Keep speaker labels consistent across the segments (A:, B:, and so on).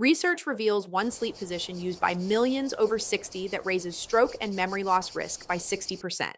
A: Research reveals one sleep position used by millions over 60 that raises stroke and memory loss risk by 60%.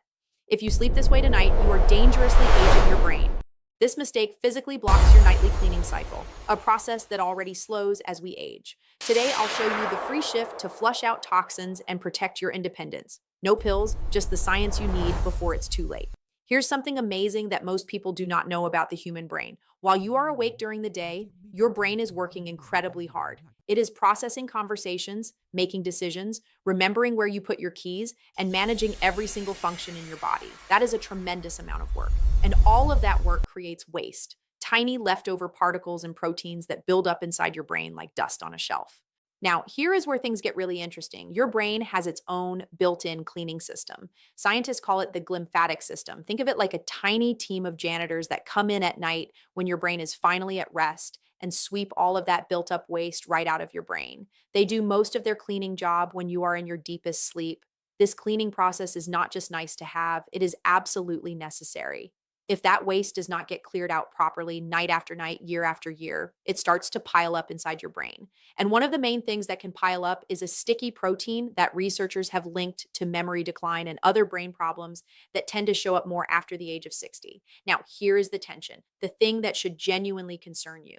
A: If you sleep this way tonight, you are dangerously aging your brain. This mistake physically blocks your nightly cleaning cycle, a process that already slows as we age. Today, I'll show you the free shift to flush out toxins and protect your independence. No pills, just the science you need before it's too late. Here's something amazing that most people do not know about the human brain. While you are awake during the day, your brain is working incredibly hard. It is processing conversations, making decisions, remembering where you put your keys, and managing every single function in your body. That is a tremendous amount of work. And all of that work creates waste, tiny leftover particles and proteins that build up inside your brain like dust on a shelf. Now, here is where things get really interesting. Your brain has its own built-in cleaning system. Scientists call it the glymphatic system. Think of it like a tiny team of janitors that come in at night when your brain is finally at rest and sweep all of that built-up waste right out of your brain. They do most of their cleaning job when you are in your deepest sleep. This cleaning process is not just nice to have, it is absolutely necessary. If that waste does not get cleared out properly night after night, year after year, it starts to pile up inside your brain. And one of the main things that can pile up is a sticky protein that researchers have linked to memory decline and other brain problems that tend to show up more after the age of 60. Now, here is the tension, the thing that should genuinely concern you.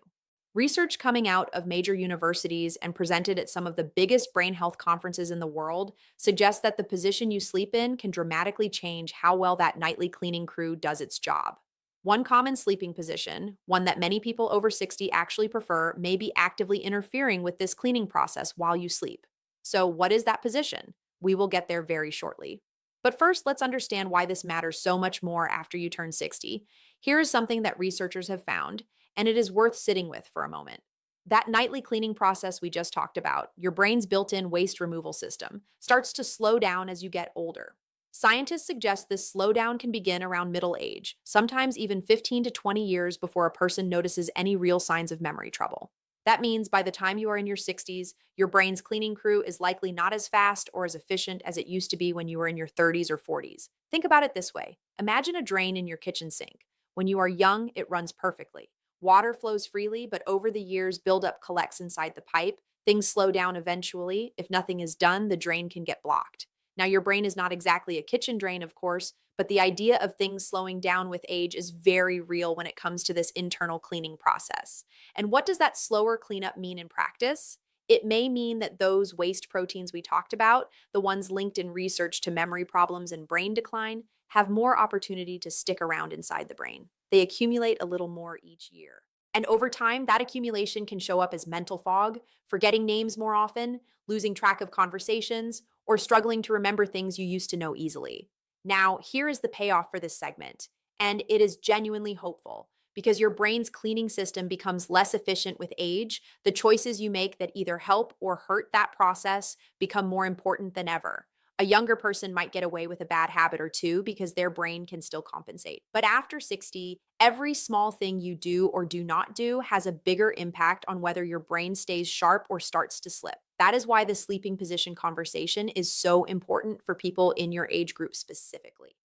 A: Research coming out of major universities and presented at some of the biggest brain health conferences in the world suggests that the position you sleep in can dramatically change how well that nightly cleaning crew does its job. One common sleeping position, one that many people over 60 actually prefer, may be actively interfering with this cleaning process while you sleep. So, what is that position? We will get there very shortly. But first, let's understand why this matters so much more after you turn 60. Here is something that researchers have found, and it is worth sitting with for a moment. That nightly cleaning process we just talked about, your brain's built in waste removal system, starts to slow down as you get older. Scientists suggest this slowdown can begin around middle age, sometimes even 15 to 20 years before a person notices any real signs of memory trouble. That means by the time you are in your 60s, your brain's cleaning crew is likely not as fast or as efficient as it used to be when you were in your 30s or 40s. Think about it this way. Imagine a drain in your kitchen sink. When you are young, it runs perfectly. Water flows freely, but over the years, buildup collects inside the pipe. Things slow down eventually. If nothing is done, the drain can get blocked. Now, your brain is not exactly a kitchen drain, of course, but the idea of things slowing down with age is very real when it comes to this internal cleaning process. And what does that slower cleanup mean in practice? It may mean that those waste proteins we talked about, the ones linked in research to memory problems and brain decline, have more opportunity to stick around inside the brain. They accumulate a little more each year. And over time, that accumulation can show up as mental fog, forgetting names more often, losing track of conversations, or struggling to remember things you used to know easily. Now, here is the payoff for this segment, and it is genuinely hopeful. Because your brain's cleaning system becomes less efficient with age, the choices you make that either help or hurt that process become more important than ever. A younger person might get away with a bad habit or two because their brain can still compensate. But after 60, every small thing you do or do not do has a bigger impact on whether your brain stays sharp or starts to slip. That is why the sleeping position conversation is so important for people in your age group specifically.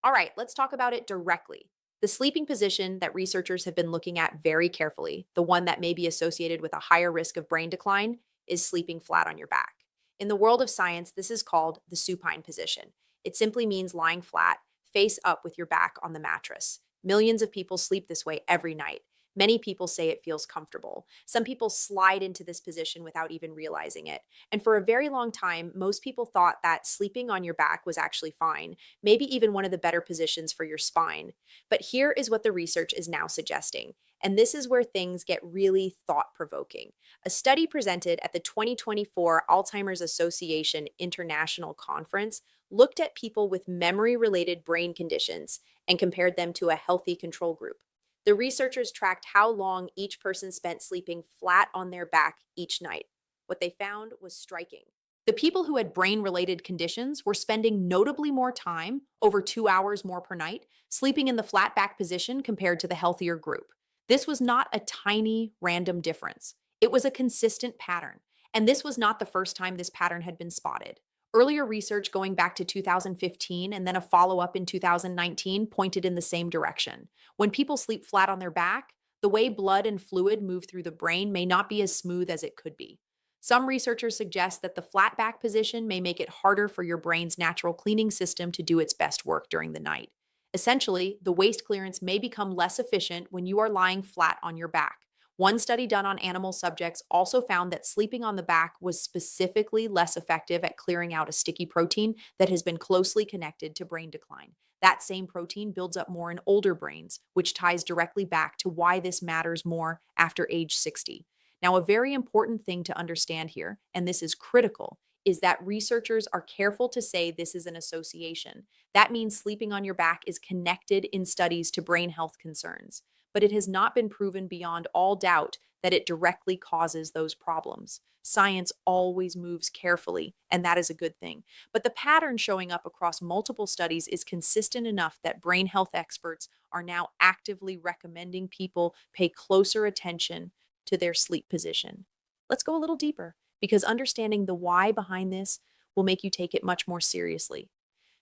A: All right, let's talk about it directly. The sleeping position that researchers have been looking at very carefully, the one that may be associated with a higher risk of brain decline, is sleeping flat on your back. In the world of science, this is called the supine position. It simply means lying flat, face up with your back on the mattress. Millions of people sleep this way every night. Many people say it feels comfortable. Some people slide into this position without even realizing it. And for a very long time, most people thought that sleeping on your back was actually fine, maybe even one of the better positions for your spine. But here is what the research is now suggesting. And this is where things get really thought-provoking. A study presented at the 2024 Alzheimer's Association International Conference looked at people with memory-related brain conditions and compared them to a healthy control group. The researchers tracked how long each person spent sleeping flat on their back each night. What they found was striking. The people who had brain-related conditions were spending notably more time, over 2 hours more per night, sleeping in the flat back position compared to the healthier group. This was not a tiny, random difference. It was a consistent pattern. And this was not the first time this pattern had been spotted. Earlier research going back to 2015 and then a follow-up in 2019 pointed in the same direction. When people sleep flat on their back, The way blood and fluid move through the brain may not be as smooth as it could be. Some researchers suggest that the flat back position may make it harder for your brain's natural cleaning system to do its best work during the night. Essentially, the waste clearance may become less efficient when you are lying flat on your back. One study done on animal subjects also found that sleeping on the back was specifically less effective at clearing out a sticky protein that has been closely connected to brain decline. That same protein builds up more in older brains, which ties directly back to why this matters more after age 60. Now, a very important thing to understand here, and this is critical, is that researchers are careful to say this is an association. That means sleeping on your back is connected in studies to brain health concerns, but it has not been proven beyond all doubt that it directly causes those problems. Science always moves carefully, and that is a good thing. But the pattern showing up across multiple studies is consistent enough that brain health experts are now actively recommending people pay closer attention to their sleep position. Let's go a little deeper because understanding the why behind this will make you take it much more seriously.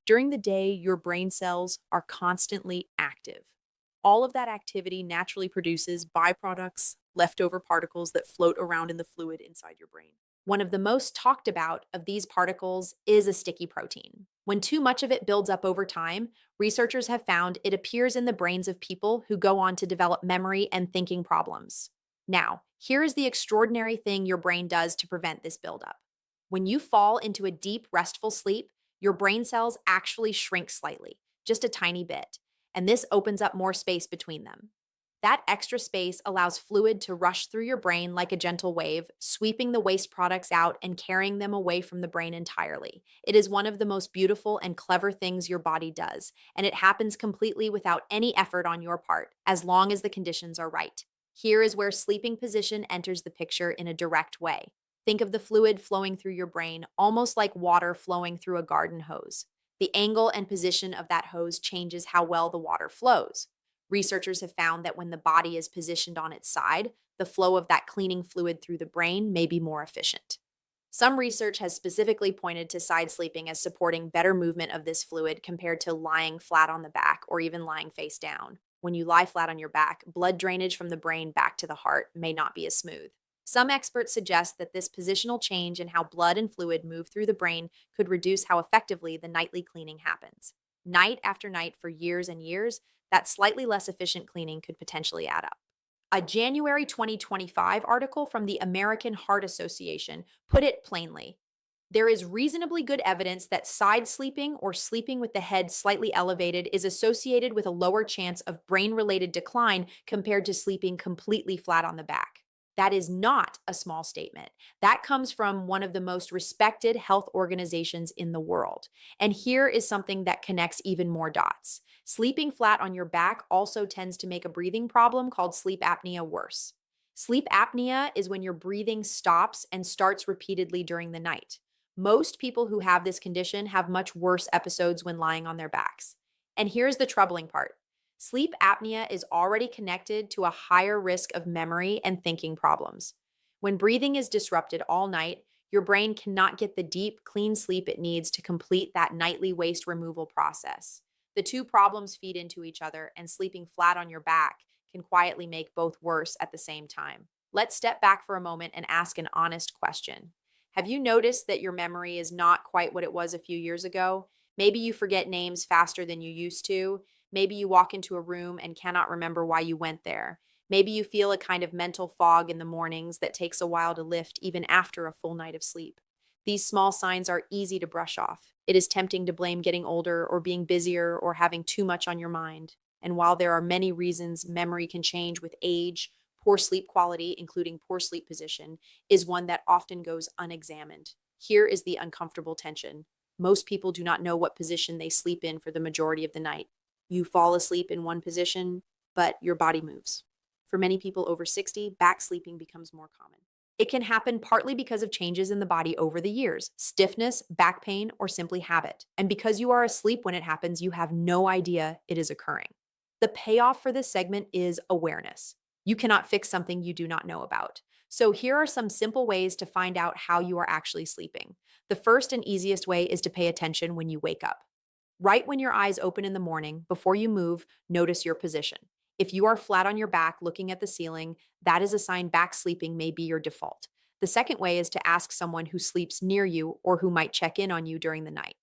A: During the day, your brain cells are constantly active. All of that activity naturally produces byproducts, leftover particles that float around in the fluid inside your brain. One of the most talked about of these particles is a sticky protein. When too much of it builds up over time, researchers have found it appears in the brains of people who go on to develop memory and thinking problems. Now, here is the extraordinary thing your brain does to prevent this buildup. When you fall into a deep, restful sleep, your brain cells actually shrink slightly, just a tiny bit, and this opens up more space between them. That extra space allows fluid to rush through your brain like a gentle wave, sweeping the waste products out and carrying them away from the brain entirely. It is one of the most beautiful and clever things your body does, and it happens completely without any effort on your part, as long as the conditions are right. Here is where sleeping position enters the picture in a direct way. Think of the fluid flowing through your brain, almost like water flowing through a garden hose. The angle and position of that hose changes how well the water flows. Researchers have found that when the body is positioned on its side, the flow of that cleaning fluid through the brain may be more efficient. Some research has specifically pointed to side sleeping as supporting better movement of this fluid compared to lying flat on the back or even lying face down. When you lie flat on your back, blood drainage from the brain back to the heart may not be as smooth. Some experts suggest that this positional change in how blood and fluid move through the brain could reduce how effectively the nightly cleaning happens. Night after night for years and years, that slightly less efficient cleaning could potentially add up. A January 2025 article from the American Heart Association put it plainly. There is reasonably good evidence that side sleeping or sleeping with the head slightly elevated is associated with a lower chance of brain-related decline compared to sleeping completely flat on the back. That is not a small statement. That comes from one of the most respected health organizations in the world. And here is something that connects even more dots. Sleeping flat on your back also tends to make a breathing problem called sleep apnea worse. Sleep apnea is when your breathing stops and starts repeatedly during the night. Most people who have this condition have much worse episodes when lying on their backs. And here's the troubling part. Sleep apnea is already connected to a higher risk of memory and thinking problems. When breathing is disrupted all night, your brain cannot get the deep, clean sleep it needs to complete that nightly waste removal process. The two problems feed into each other, and sleeping flat on your back can quietly make both worse at the same time. Let's step back for a moment and ask an honest question. Have you noticed that your memory is not quite what it was a few years ago? Maybe you forget names faster than you used to. Maybe you walk into a room and cannot remember why you went there. Maybe you feel a kind of mental fog in the mornings that takes a while to lift even after a full night of sleep. These small signs are easy to brush off. It is tempting to blame getting older or being busier or having too much on your mind. And while there are many reasons memory can change with age, poor sleep quality, including poor sleep position, is one that often goes unexamined. Here is the uncomfortable tension. Most people do not know what position they sleep in for the majority of the night. You fall asleep in one position, but your body moves. For many people over 60, back sleeping becomes more common. It can happen partly because of changes in the body over the years, stiffness, back pain, or simply habit. And because you are asleep when it happens, you have no idea it is occurring. The payoff for this segment is awareness. You cannot fix something you do not know about. So here are some simple ways to find out how you are actually sleeping. The first and easiest way is to pay attention when you wake up. Right when your eyes open in the morning, before you move, notice your position. If you are flat on your back looking at the ceiling, that is a sign back sleeping may be your default. The second way is to ask someone who sleeps near you or who might check in on you during the night.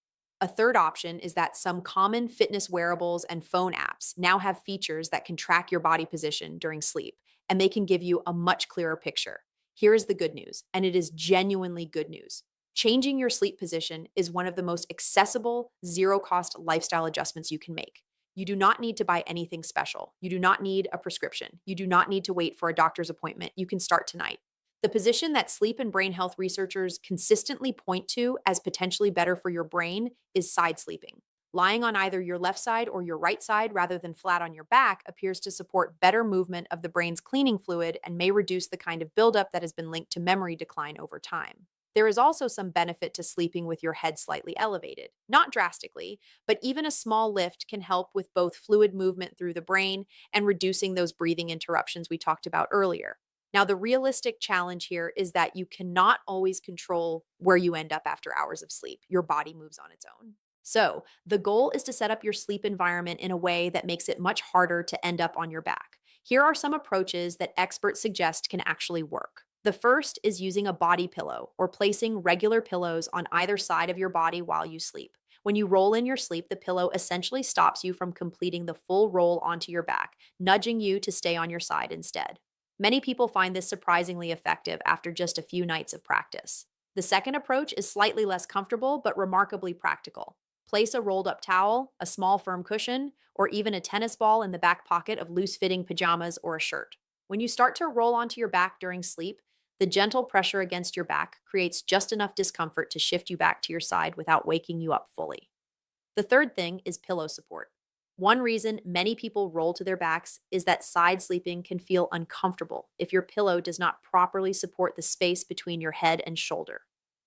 A: A third option is that some common fitness wearables and phone apps now have features that can track your body position during sleep, and they can give you a much clearer picture. Here is the good news, and it is genuinely good news. Changing your sleep position is one of the most accessible, zero cost lifestyle adjustments you can make. You do not need to buy anything special. You do not need a prescription. You do not need to wait for a doctor's appointment. You can start tonight. The position that sleep and brain health researchers consistently point to as potentially better for your brain is side sleeping. Lying on either your left side or your right side rather than flat on your back appears to support better movement of the brain's cleaning fluid and may reduce the kind of buildup that has been linked to memory decline over time. There is also some benefit to sleeping with your head slightly elevated. Not drastically, but even a small lift can help with both fluid movement through the brain and reducing those breathing interruptions we talked about earlier. Now, the realistic challenge here is that you cannot always control where you end up after hours of sleep. Your body moves on its own. So, the goal is to set up your sleep environment in a way that makes it much harder to end up on your back. Here are some approaches that experts suggest can actually work. The first is using a body pillow or placing regular pillows on either side of your body while you sleep. When you roll in your sleep, the pillow essentially stops you from completing the full roll onto your back, nudging you to stay on your side instead. Many people find this surprisingly effective after just a few nights of practice. The second approach is slightly less comfortable but remarkably practical. Place a rolled up towel, a small firm cushion, or even a tennis ball in the back pocket of loose fitting pajamas or a shirt. When you start to roll onto your back during sleep, the gentle pressure against your back creates just enough discomfort to shift you back to your side without waking you up fully. The third thing is pillow support. One reason many people roll to their backs is that side sleeping can feel uncomfortable if your pillow does not properly support the space between your head and shoulder.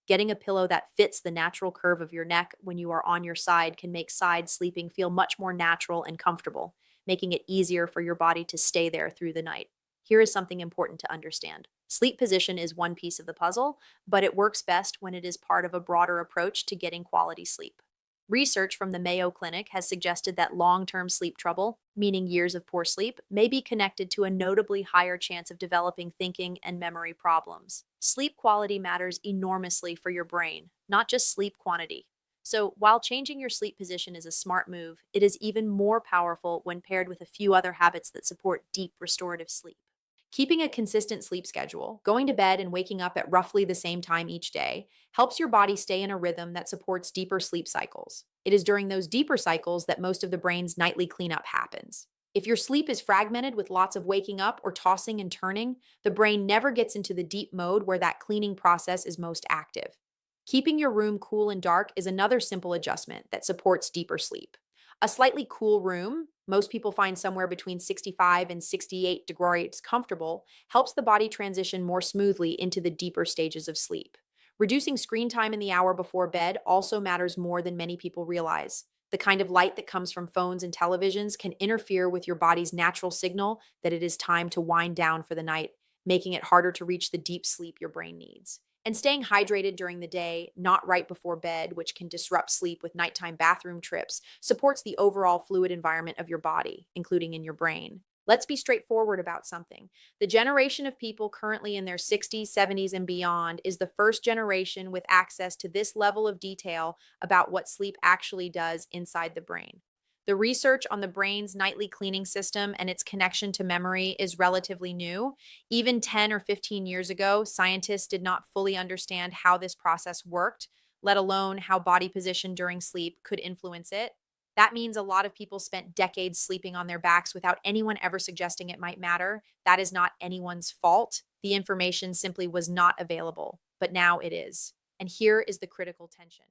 A: Getting a pillow that fits the natural curve of your neck when you are on your side can make side sleeping feel much more natural and comfortable, making it easier for your body to stay there through the night. Here is something important to understand. Sleep position is one piece of the puzzle, but it works best when it is part of a broader approach to getting quality sleep. Research from the Mayo Clinic has suggested that long-term sleep trouble, meaning years of poor sleep, may be connected to a notably higher chance of developing thinking and memory problems. Sleep quality matters enormously for your brain, not just sleep quantity. So, while changing your sleep position is a smart move, it is even more powerful when paired with a few other habits that support deep restorative sleep. Keeping a consistent sleep schedule, going to bed and waking up at roughly the same time each day, helps your body stay in a rhythm that supports deeper sleep cycles. It is during those deeper cycles that most of the brain's nightly cleanup happens. If your sleep is fragmented with lots of waking up or tossing and turning, the brain never gets into the deep mode where that cleaning process is most active. Keeping your room cool and dark is another simple adjustment that supports deeper sleep. A slightly cool room, most people find somewhere between 65 and 68 degrees comfortable, helps the body transition more smoothly into the deeper stages of sleep. Reducing screen time in the hour before bed also matters more than many people realize. The kind of light that comes from phones and televisions can interfere with your body's natural signal that it is time to wind down for the night, making it harder to reach the deep sleep your brain needs. And staying hydrated during the day, not right before bed, which can disrupt sleep with nighttime bathroom trips, supports the overall fluid environment of your body, including in your brain. Let's be straightforward about something. The generation of people currently in their 60s, 70s, and beyond is the first generation with access to this level of detail about what sleep actually does inside the brain. The research on the brain's nightly cleaning system and its connection to memory is relatively new. Even 10 or 15 years ago, scientists did not fully understand how this process worked, let alone how body position during sleep could influence it. That means a lot of people spent decades sleeping on their backs without anyone ever suggesting it might matter. That is not anyone's fault. The information simply was not available, but now it is. And here is the critical tension.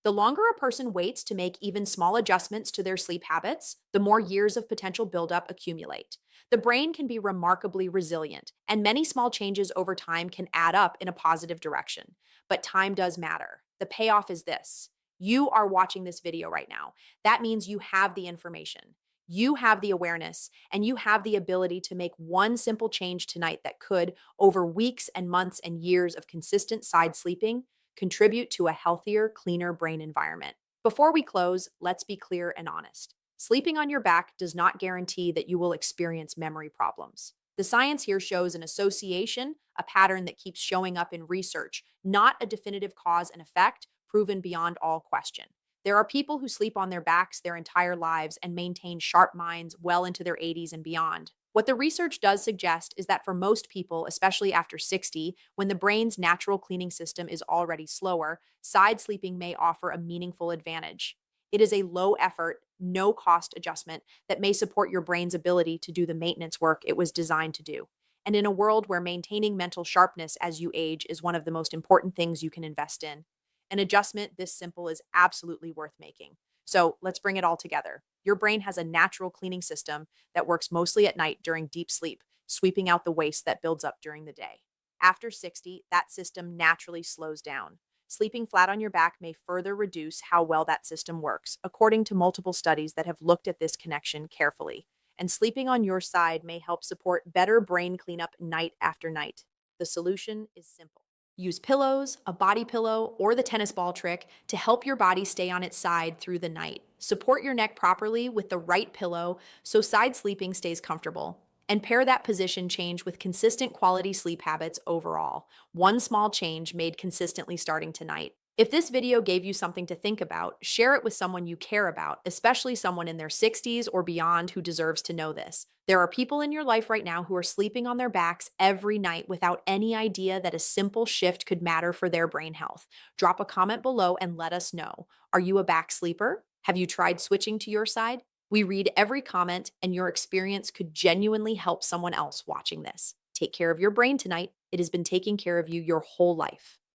A: The longer a person waits to make even small adjustments to their sleep habits, the more years of potential buildup accumulate. The brain can be remarkably resilient, and many small changes over time can add up in a positive direction. But time does matter. The payoff is this. You are watching this video right now. That means you have the information. You have the awareness, and you have the ability to make one simple change tonight that could, over weeks and months and years of consistent side sleeping, contribute to a healthier, cleaner brain environment. Before we close, let's be clear and honest. Sleeping on your back does not guarantee that you will experience memory problems. The science here shows an association, a pattern that keeps showing up in research, not a definitive cause and effect proven beyond all question. There are people who sleep on their backs their entire lives and maintain sharp minds well into their 80s and beyond. What the research does suggest is that for most people, especially after 60, when the brain's natural cleaning system is already slower, side sleeping may offer a meaningful advantage. It is a low effort, no cost adjustment that may support your brain's ability to do the maintenance work it was designed to do. And in a world where maintaining mental sharpness as you age is one of the most important things you can invest in, an adjustment this simple is absolutely worth making. So let's bring it all together. Your brain has a natural cleaning system that works mostly at night during deep sleep, sweeping out the waste that builds up during the day. After 60, that system naturally slows down. Sleeping flat on your back may further reduce how well that system works, according to multiple studies that have looked at this connection carefully. And sleeping on your side may help support better brain cleanup night after night. The solution is simple. Use pillows, a body pillow, or the tennis ball trick to help your body stay on its side through the night. Support your neck properly with the right pillow so side sleeping stays comfortable. And pair that position change with consistent quality sleep habits overall. One small change made consistently starting tonight. If this video gave you something to think about, share it with someone you care about, especially someone in their 60s or beyond who deserves to know this. There are people in your life right now who are sleeping on their backs every night without any idea that a simple shift could matter for their brain health. Drop a comment below and let us know. Are you a back sleeper? Have you tried switching to your side? We read every comment, and your experience could genuinely help someone else watching this. Take care of your brain tonight. It has been taking care of you your whole life.